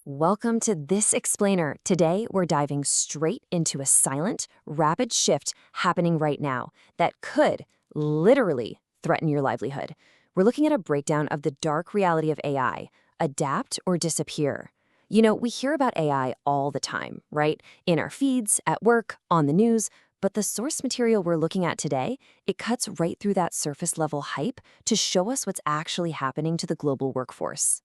Welcome to This Explainer. Today, we're diving straight into a silent, rapid shift happening right now that could literally threaten your livelihood. We're looking at a breakdown of the dark reality of AI, adapt or disappear. You know, we hear about AI all the time, right? In our feeds, at work, on the news, but the source material we're looking at today, it cuts right through that surface level hype to show us what's actually happening to the global workforce.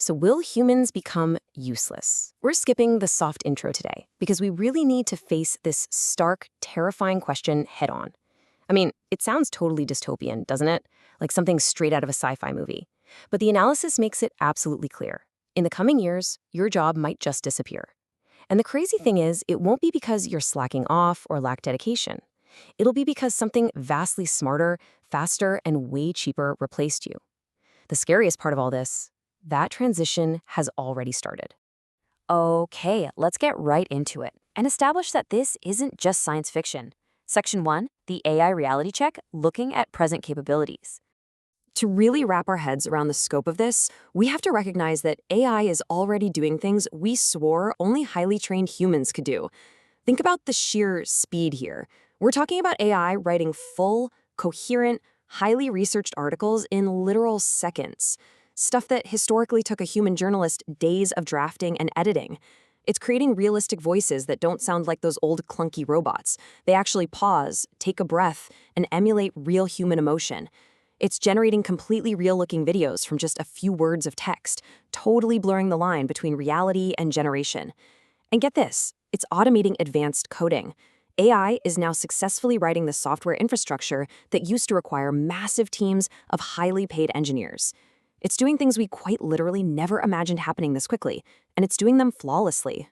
So will humans become useless? We're skipping the soft intro today because we really need to face this stark, terrifying question head on. I mean, it sounds totally dystopian, doesn't it? Like something straight out of a sci-fi movie. But the analysis makes it absolutely clear. In the coming years, your job might just disappear. And the crazy thing is, it won't be because you're slacking off or lack dedication. It'll be because something vastly smarter, faster, and way cheaper replaced you. The scariest part of all this, that transition has already started. Okay, let's get right into it and establish that this isn't just science fiction. Section 1, the AI reality check, looking at present capabilities. To really wrap our heads around the scope of this, we have to recognize that AI is already doing things we swore only highly trained humans could do. Think about the sheer speed here. We're talking about AI writing full, coherent, highly researched articles in literal seconds. Stuff that historically took a human journalist days of drafting and editing. It's creating realistic voices that don't sound like those old clunky robots. They actually pause, take a breath, and emulate real human emotion. It's generating completely real-looking videos from just a few words of text, totally blurring the line between reality and generation. And get this, it's automating advanced coding. AI is now successfully writing the software infrastructure that used to require massive teams of highly paid engineers. It's doing things we quite literally never imagined happening this quickly, and it's doing them flawlessly.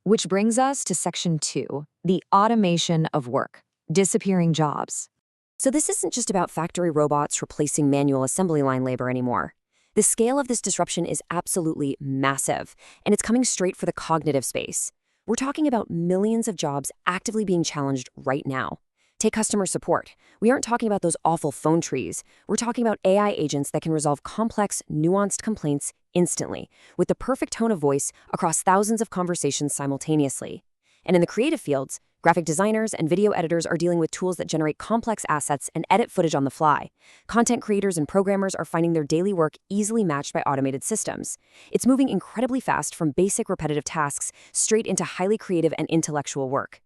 Which brings us to Section 2, the automation of work, disappearing jobs. So this isn't just about factory robots replacing manual assembly line labor anymore. The scale of this disruption is absolutely massive, and it's coming straight for the cognitive space. We're talking about millions of jobs actively being challenged right now. Take customer support. We aren't talking about those awful phone trees. We're talking about AI agents that can resolve complex, nuanced complaints instantly, with the perfect tone of voice across thousands of conversations simultaneously. And in the creative fields, graphic designers and video editors are dealing with tools that generate complex assets and edit footage on the fly. Content creators and programmers are finding their daily work easily matched by automated systems. It's moving incredibly fast from basic repetitive tasks straight into highly creative and intellectual work.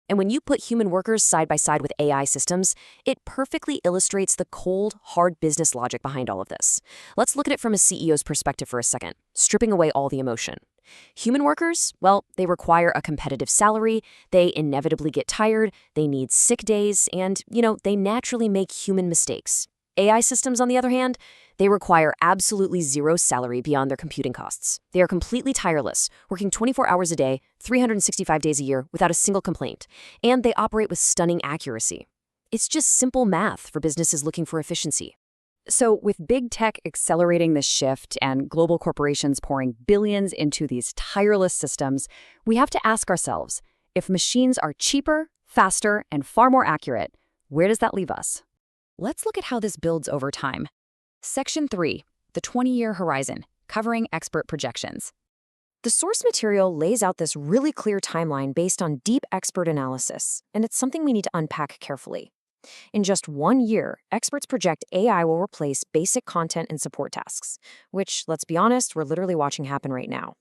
And when you put human workers side by side with AI systems, it perfectly illustrates the cold, hard business logic behind all of this. Let's look at it from a CEO's perspective for a second, stripping away all the emotion. Human workers, well, they require a competitive salary, they inevitably get tired, they need sick days, and, they naturally make human mistakes. AI systems, on the other hand, they require absolutely zero salary beyond their computing costs. They are completely tireless, working 24 hours a day, 365 days a year without a single complaint, and they operate with stunning accuracy. It's just simple math for businesses looking for efficiency. So with big tech accelerating this shift and global corporations pouring billions into these tireless systems, we have to ask ourselves, if machines are cheaper, faster, and far more accurate, where does that leave us? Let's look at how this builds over time. Section 3, the 20-year horizon, covering expert projections. The source material lays out this really clear timeline based on deep expert analysis, and it's something we need to unpack carefully. In just 1 year, experts project AI will replace basic content and support tasks, which, let's be honest, we're literally watching happen right now.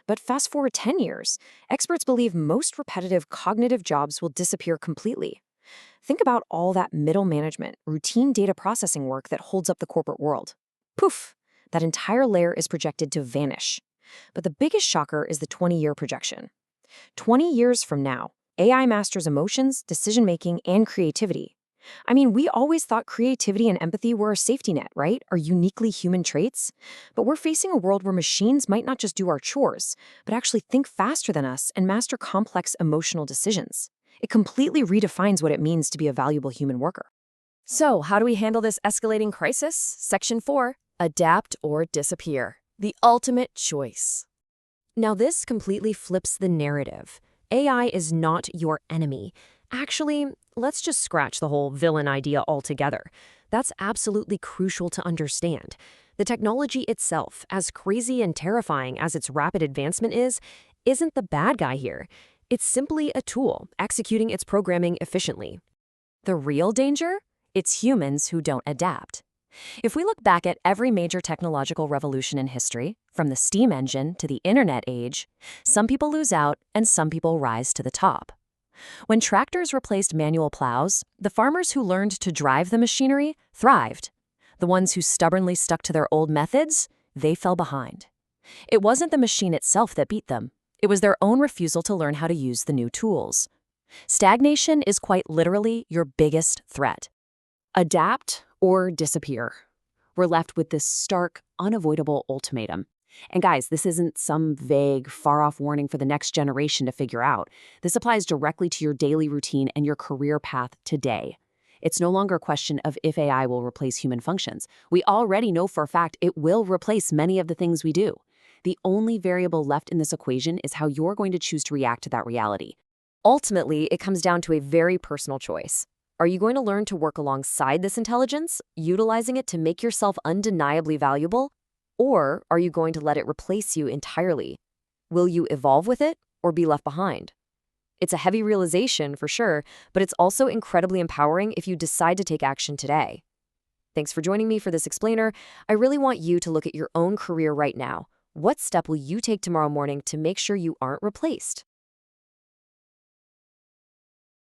But fast forward 10 years, experts believe most repetitive cognitive jobs will disappear completely. Think about all that middle management, routine data processing work that holds up the corporate world. Poof! That entire layer is projected to vanish. But the biggest shocker is the 20-year projection. 20 years from now, AI masters emotions, decision-making, and creativity. I mean, we always thought creativity and empathy were a safety net, right? Our uniquely human traits. But we're facing a world where machines might not just do our chores, but actually think faster than us and master complex emotional decisions. It completely redefines what it means to be a valuable human worker. So, how do we handle this escalating crisis? Section 4, adapt or disappear. The ultimate choice. Now, this completely flips the narrative. AI is not your enemy. Actually, let's just scratch the whole villain idea altogether. That's absolutely crucial to understand. The technology itself, as crazy and terrifying as its rapid advancement is, isn't the bad guy here. It's simply a tool executing its programming efficiently. The real danger? It's humans who don't adapt. If we look back at every major technological revolution in history, from the steam engine to the internet age, some people lose out and some people rise to the top. When tractors replaced manual plows, the farmers who learned to drive the machinery thrived. The ones who stubbornly stuck to their old methods, they fell behind. It wasn't the machine itself that beat them. It was their own refusal to learn how to use the new tools. Stagnation is quite literally your biggest threat. Adapt or disappear. We're left with this stark, unavoidable ultimatum. And guys, this isn't some vague, far-off warning for the next generation to figure out. This applies directly to your daily routine and your career path today. It's no longer a question of if AI will replace human functions. We already know for a fact it will replace many of the things we do. The only variable left in this equation is how you're going to choose to react to that reality. Ultimately, it comes down to a very personal choice. Are you going to learn to work alongside this intelligence, utilizing it to make yourself undeniably valuable? Or are you going to let it replace you entirely? Will you evolve with it or be left behind? It's a heavy realization for sure, but it's also incredibly empowering if you decide to take action today. Thanks for joining me for this explainer. I really want you to look at your own career right now. What step will you take tomorrow morning to make sure you aren't replaced?